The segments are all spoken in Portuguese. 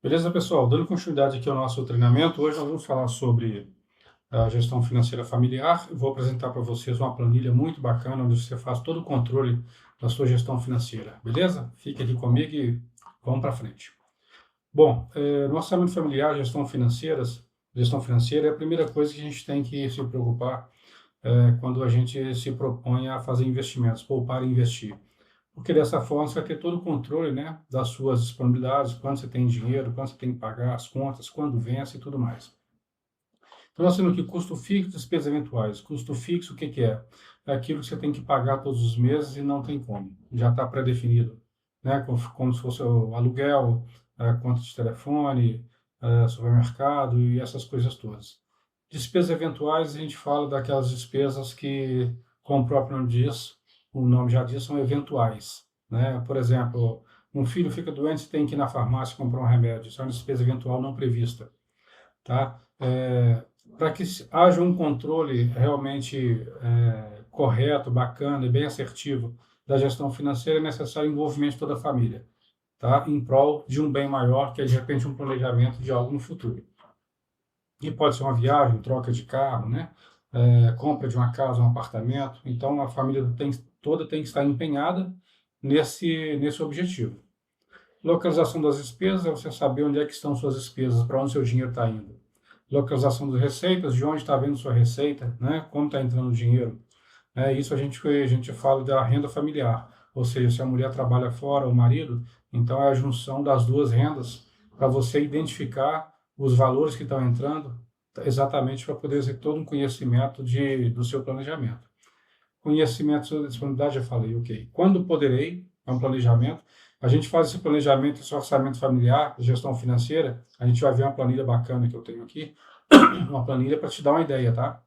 Beleza, pessoal? Dando continuidade aqui ao nosso treinamento, hoje nós vamos falar sobre a gestão financeira familiar. Eu vou apresentar para vocês uma planilha muito bacana, onde você faz todo o controle da sua gestão financeira, beleza? Fique aqui comigo e vamos para frente. Bom, no orçamento familiar, gestão financeira é a primeira coisa que a gente tem que se preocupar quando a gente se propõe a fazer investimentos, poupar e investir. Porque dessa forma você vai ter todo o controle, né, das suas disponibilidades, quando você tem dinheiro, quando você tem que pagar as contas, quando vence e tudo mais. Então, nós temos aqui custo fixo e despesas eventuais. Custo fixo, o que que é? É aquilo que você tem que pagar todos os meses e não tem como. Já está pré-definido, né, como se fosse o aluguel, a conta de telefone, supermercado e essas coisas todas. Despesas eventuais, a gente fala daquelas despesas que, como o próprio nome diz, o nome já diz, são eventuais, né? Por exemplo, um filho fica doente e tem que ir na farmácia comprar um remédio. Isso é uma despesa eventual não prevista, tá? Para que haja um controle realmente correto, bacana e bem assertivo da gestão financeira, é necessário o envolvimento de toda a família, tá? Em prol de um bem maior, que é de repente um planejamento de algo no futuro. E pode ser uma viagem, troca de carro, né? Compra de uma casa, um apartamento. Então, a família toda tem que estar empenhada nesse objetivo. Localização das despesas é você saber onde é que estão suas despesas, para onde seu dinheiro está indo. Localização das receitas, de onde está vindo sua receita, né? Como está entrando o dinheiro. Isso a gente fala da renda familiar. Ou seja, se a mulher trabalha fora, o marido, então é a junção das duas rendas para você identificar os valores que estão entrando, exatamente para poder ter todo um conhecimento do seu planejamento. Conhecimento sobre disponibilidade, já falei, ok. Quando poderei, é um planejamento. A gente faz esse planejamento, esse orçamento familiar, gestão financeira, a gente vai ver uma planilha bacana que eu tenho aqui, uma planilha para te dar uma ideia, tá?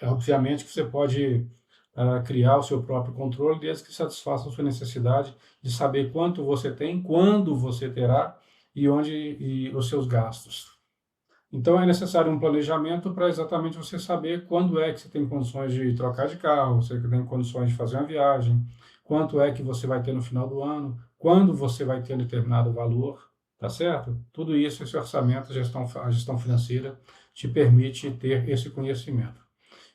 Obviamente que você pode criar o seu próprio controle, desde que satisfaça a sua necessidade de saber quanto você tem, quando você terá e os seus gastos. Então é necessário um planejamento para exatamente você saber quando é que você tem condições de trocar de carro, você tem condições de fazer uma viagem, quanto é que você vai ter no final do ano, quando você vai ter um determinado valor, tá certo? Tudo isso, esse orçamento, a gestão financeira te permite ter esse conhecimento.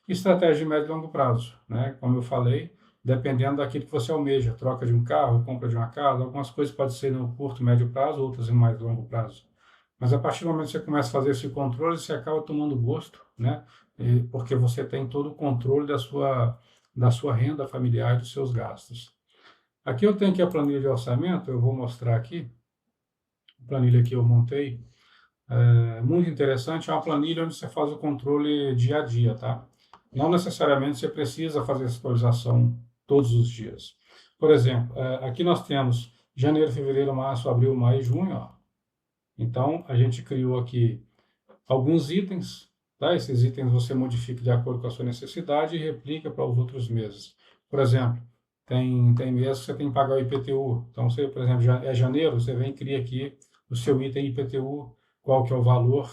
Estratégia de médio e longo prazo, né? Como eu falei, dependendo daquilo que você almeja, troca de um carro, compra de uma casa, algumas coisas podem ser no curto, médio prazo, outras em mais longo prazo. Mas a partir do momento que você começa a fazer esse controle, você acaba tomando gosto, né? Porque você tem todo o controle da sua renda familiar e dos seus gastos. Aqui eu tenho aqui a planilha de orçamento, eu vou mostrar aqui, a planilha que eu montei, muito interessante, é uma planilha onde você faz o controle dia a dia, tá? Não necessariamente você precisa fazer essa atualização todos os dias. Por exemplo, aqui nós temos janeiro, fevereiro, março, abril, maio e junho, ó. Então, a gente criou aqui alguns itens, tá? Esses itens você modifica de acordo com a sua necessidade e replica para os outros meses. Por exemplo, tem meses que você tem que pagar o IPTU. Então, você, por exemplo, é janeiro, você vem e cria aqui o seu item IPTU, qual que é o valor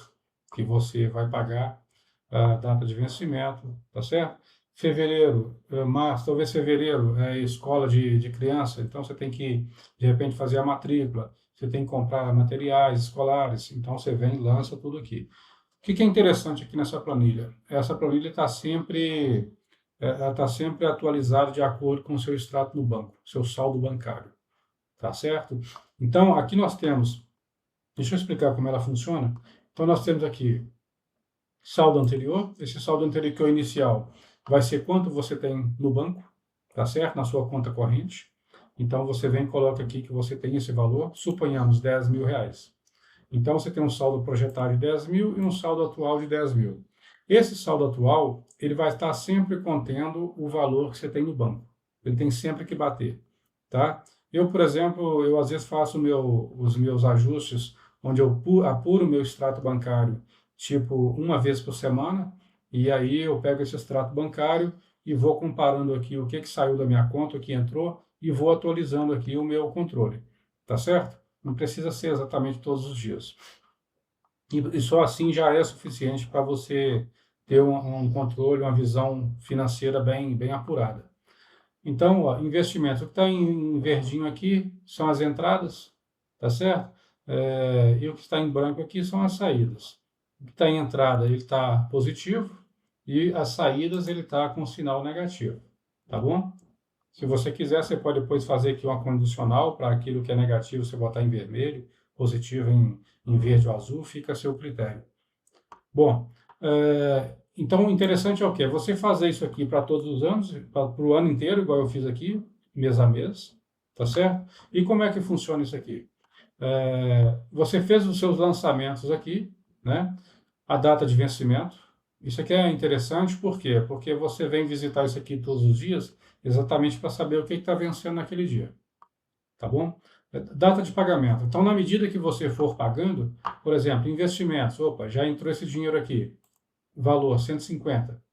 que você vai pagar, a data de vencimento, tá certo? Fevereiro, março, talvez fevereiro é escola de criança, então você tem que, de repente, fazer a matrícula, você tem que comprar materiais escolares, então você vem e lança tudo aqui. O que é interessante aqui nessa planilha? Essa planilha está sempre atualizada de acordo com o seu extrato no banco, seu saldo bancário, tá certo? Então, aqui nós temos, deixa eu explicar como ela funciona. Então, nós temos aqui saldo anterior, esse saldo anterior que é o inicial, vai ser quanto você tem no banco, tá certo? Na sua conta corrente. Então, você vem e coloca aqui que você tem esse valor, suponhamos 10 mil reais. Então, você tem um saldo projetado de 10 mil e um saldo atual de 10 mil. Esse saldo atual, ele vai estar sempre contendo o valor que você tem no banco. Ele tem sempre que bater, tá? Eu, por exemplo, eu às vezes faço os meus ajustes, onde eu apuro o meu extrato bancário, tipo, uma vez por semana, e aí eu pego esse extrato bancário e vou comparando aqui o que saiu da minha conta, o que entrou, e vou atualizando aqui o meu controle, tá certo? Não precisa ser exatamente todos os dias. E só assim já é suficiente para você ter um controle, uma visão financeira bem apurada. Então, ó, investimentos. O que está em verdinho aqui são as entradas, tá certo? E o que está em branco aqui são as saídas. O que está em entrada, ele está positivo, e as saídas, ele está com sinal negativo, tá bom? Se você quiser, você pode depois fazer aqui uma condicional para aquilo que é negativo, você botar em vermelho, positivo em verde ou azul, fica a seu critério. Bom, então o interessante é o quê? Você fazer isso aqui para todos os anos, para o ano inteiro, igual eu fiz aqui, mês a mês, tá certo? E como é que funciona isso aqui? Você fez os seus lançamentos aqui, né? A data de vencimento. Isso aqui é interessante, por quê? Porque você vem visitar isso aqui todos os dias, exatamente para saber o que está vencendo naquele dia, tá bom? Data de pagamento. Então, na medida que você for pagando, por exemplo, investimentos, opa, já entrou esse dinheiro aqui, valor 150.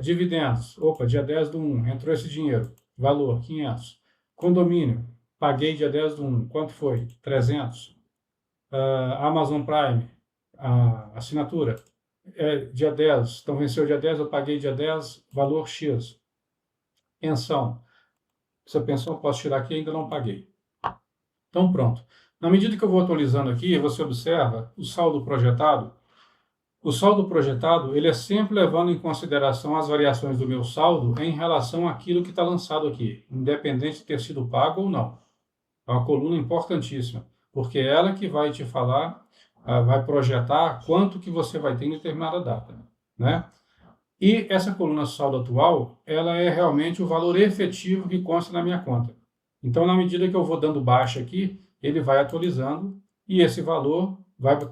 Dividendos, opa, dia 10 do 1, entrou esse dinheiro, valor 500. Condomínio, paguei dia 10 do 1, quanto foi? 300. Amazon Prime, a assinatura, dia 10, então venceu dia 10, eu paguei dia 10, valor X. Pensão, essa pensão eu posso tirar aqui, ainda não paguei. Então pronto. Na medida que eu vou atualizando aqui, você observa o saldo projetado. O saldo projetado, ele é sempre levando em consideração as variações do meu saldo em relação àquilo que está lançado aqui, independente de ter sido pago ou não. É uma coluna importantíssima, porque é ela que vai te falar, vai projetar quanto que você vai ter em determinada data, né? E essa coluna saldo atual, ela é realmente o valor efetivo que consta na minha conta. Então, na medida que eu vou dando baixa aqui, ele vai atualizando e esse valor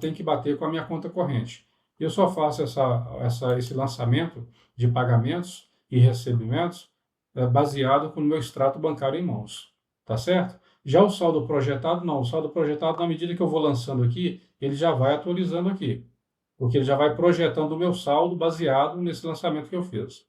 tem que bater com a minha conta corrente. Eu só faço esse lançamento de pagamentos e recebimentos baseado com o meu extrato bancário em mãos, tá certo? Já o saldo projetado, não. O saldo projetado, na medida que eu vou lançando aqui, ele já vai atualizando aqui, porque ele já vai projetando o meu saldo baseado nesse lançamento que eu fiz.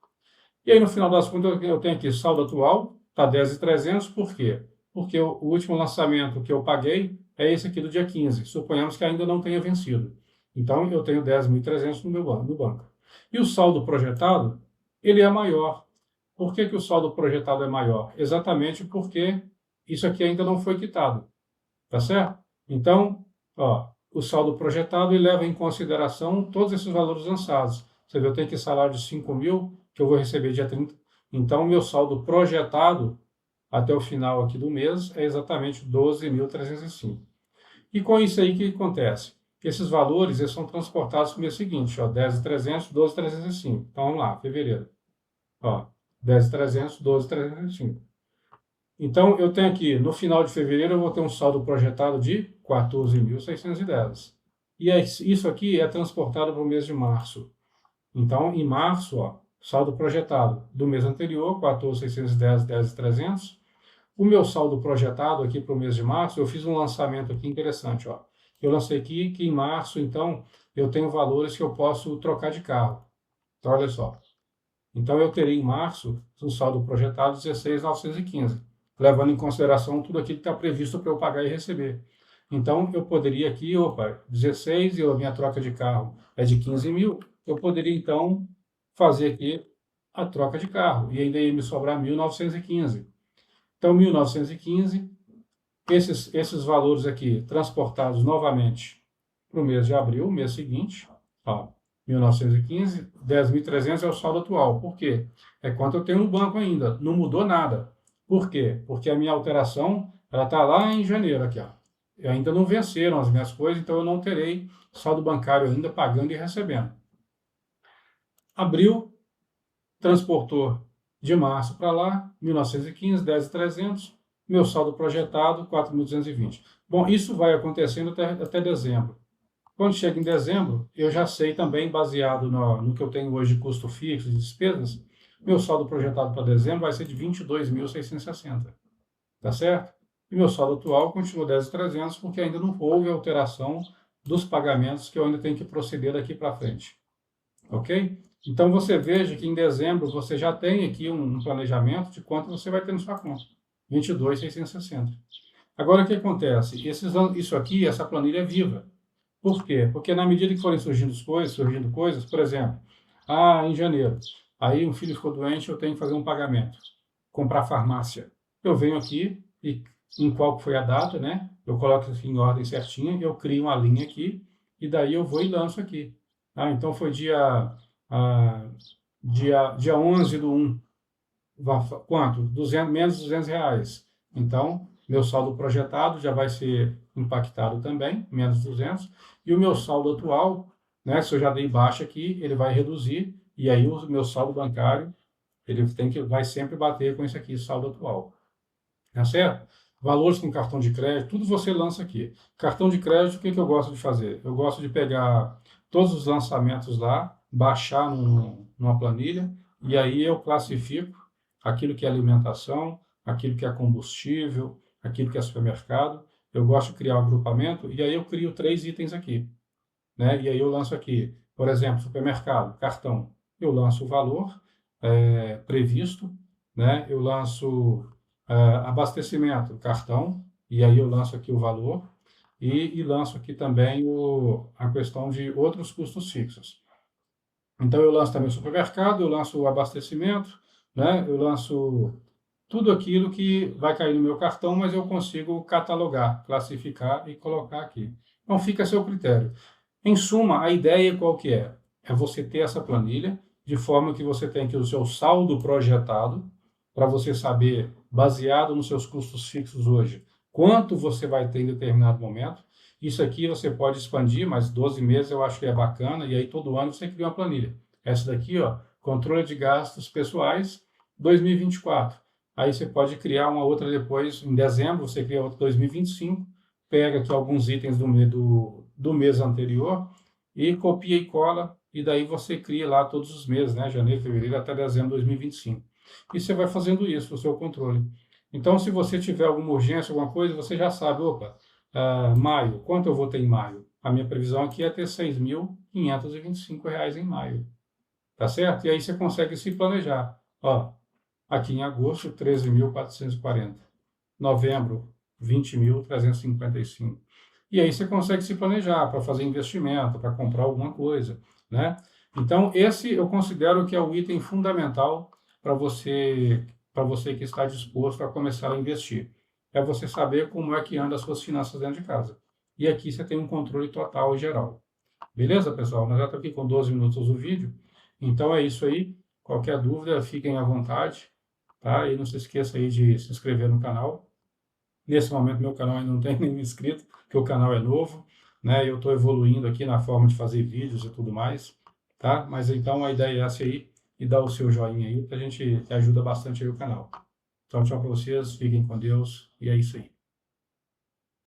E aí, no final das contas, eu tenho aqui saldo atual, está 10.300, por quê? Porque o último lançamento que eu paguei é esse aqui do dia 15. Suponhamos que ainda não tenha vencido. Então, eu tenho 10.300 no banco. E o saldo projetado, ele é maior. Por que o saldo projetado é maior? Exatamente porque isso aqui ainda não foi quitado. Tá certo? Então, o saldo projetado ele leva em consideração todos esses valores lançados. Você vê, eu tenho aqui salário de 5.000, que eu vou receber dia 30. Então, meu saldo projetado até o final aqui do mês é exatamente 12.305. E com isso aí, o que acontece? Esses valores eles são transportados para o mês seguinte, 10.300, 12.305. Então, vamos lá, fevereiro. 10.300, 12.305. Então, eu tenho aqui, no final de fevereiro, eu vou ter um saldo projetado de 14.610. E isso aqui é transportado para o mês de março. Então, em março, saldo projetado do mês anterior, 14.610, 10.300. O meu saldo projetado aqui para o mês de março, eu fiz um lançamento aqui interessante. Eu lancei aqui que em março, então, eu tenho valores que eu posso trocar de carro. Então, olha só. Então, eu terei em março um saldo projetado de 16.915, levando em consideração tudo aquilo que está previsto para eu pagar e receber. Então, eu poderia aqui, 16 e a minha troca de carro é de 15.000, eu poderia, então, fazer aqui a troca de carro, e ainda ia me sobrar 1.915. Então, 1.915, esses valores aqui transportados novamente para o mês de abril, mês seguinte, 1.915, 10.300 é o saldo atual. Por quê? É quanto eu tenho no banco ainda, não mudou nada. Por quê? Porque a minha alteração ela está lá em janeiro, aqui, ainda não venceram as minhas coisas, então eu não terei saldo bancário ainda pagando e recebendo. Abril, transportou de março para lá, 1.915, 10.300, meu saldo projetado, 4.220. Bom, isso vai acontecendo até dezembro. Quando chega em dezembro, eu já sei também, baseado no que eu tenho hoje de custo fixo e despesas, meu saldo projetado para dezembro vai ser de 22.660. Tá certo? E meu saldo atual continua 10.300, porque ainda não houve alteração dos pagamentos que eu ainda tenho que proceder daqui para frente. Ok? Então, você veja que em dezembro você já tem aqui um planejamento de quanto você vai ter na sua conta. 22.660. Agora, o que acontece? Isso aqui, essa planilha é viva. Por quê? Porque na medida que forem surgindo coisas, por exemplo, em janeiro, aí um filho ficou doente, eu tenho que fazer um pagamento, comprar farmácia. Eu venho aqui e em qual foi a data, né? Eu coloco isso aqui em ordem certinha, eu crio uma linha aqui, e daí eu vou e lanço aqui. Ah, então foi ah, dia 11 do 1, quanto? 200, menos R$ 200. Então, meu saldo projetado já vai ser impactado também, menos 200. E o meu saldo atual, né, se eu já dei baixa aqui, ele vai reduzir. E aí o meu saldo bancário, vai sempre bater com esse aqui, saldo atual. Tá certo? Valores com cartão de crédito, tudo você lança aqui. Cartão de crédito, o que eu gosto de fazer? Eu gosto de pegar todos os lançamentos lá, baixar numa planilha, e aí eu classifico aquilo que é alimentação, aquilo que é combustível, aquilo que é supermercado. Eu gosto de criar um agrupamento, e aí eu crio 3 itens aqui, né? E aí eu lanço aqui, por exemplo, supermercado, cartão. Eu lanço o valor previsto, né? Eu lanço abastecimento, cartão, e aí eu lanço aqui o valor e lanço aqui também a questão de outros custos fixos. Então eu lanço também o supermercado, eu lanço o abastecimento, né? Eu lanço tudo aquilo que vai cair no meu cartão, mas eu consigo catalogar, classificar e colocar aqui. Então fica a seu critério. Em suma, a ideia qual que é? É você ter essa planilha de forma que você tenha aqui o seu saldo projetado, para você saber, baseado nos seus custos fixos hoje, quanto você vai ter em determinado momento. Isso aqui você pode expandir, mas 12 meses eu acho que é bacana, e aí todo ano você cria uma planilha. Essa daqui, ó, controle de gastos pessoais 2024. Aí você pode criar uma outra depois, em dezembro, você cria outra 2025, pega aqui alguns itens do mês anterior e copia e cola, e daí você cria lá todos os meses, né? Janeiro, fevereiro até dezembro de 2025. E você vai fazendo isso, o seu controle. Então, se você tiver alguma urgência, alguma coisa, você já sabe, opa, maio, quanto eu vou ter em maio? A minha previsão aqui é ter R$ 6.525 em maio. Tá certo? E aí você consegue se planejar. Ó, aqui em agosto, 13.440. Novembro, 20.355. E aí você consegue se planejar para fazer investimento, para comprar alguma coisa, né? Então, esse eu considero que é o item fundamental para você que está disposto a começar a investir. É você saber como é que anda as suas finanças dentro de casa. E aqui você tem um controle total e geral. Beleza, pessoal? Nós já estamos aqui com 12 minutos do vídeo. Então é isso aí. Qualquer dúvida, fiquem à vontade, tá? E não se esqueça aí de se inscrever no canal. Nesse momento, meu canal ainda não tem nenhum inscrito, porque o canal é novo, né? Eu estou evoluindo aqui na forma de fazer vídeos e tudo mais, tá? Mas então a ideia é essa aí, e dá o seu joinha aí, que a gente ajuda bastante aí o canal. Então, tchau para vocês, fiquem com Deus, e é isso aí.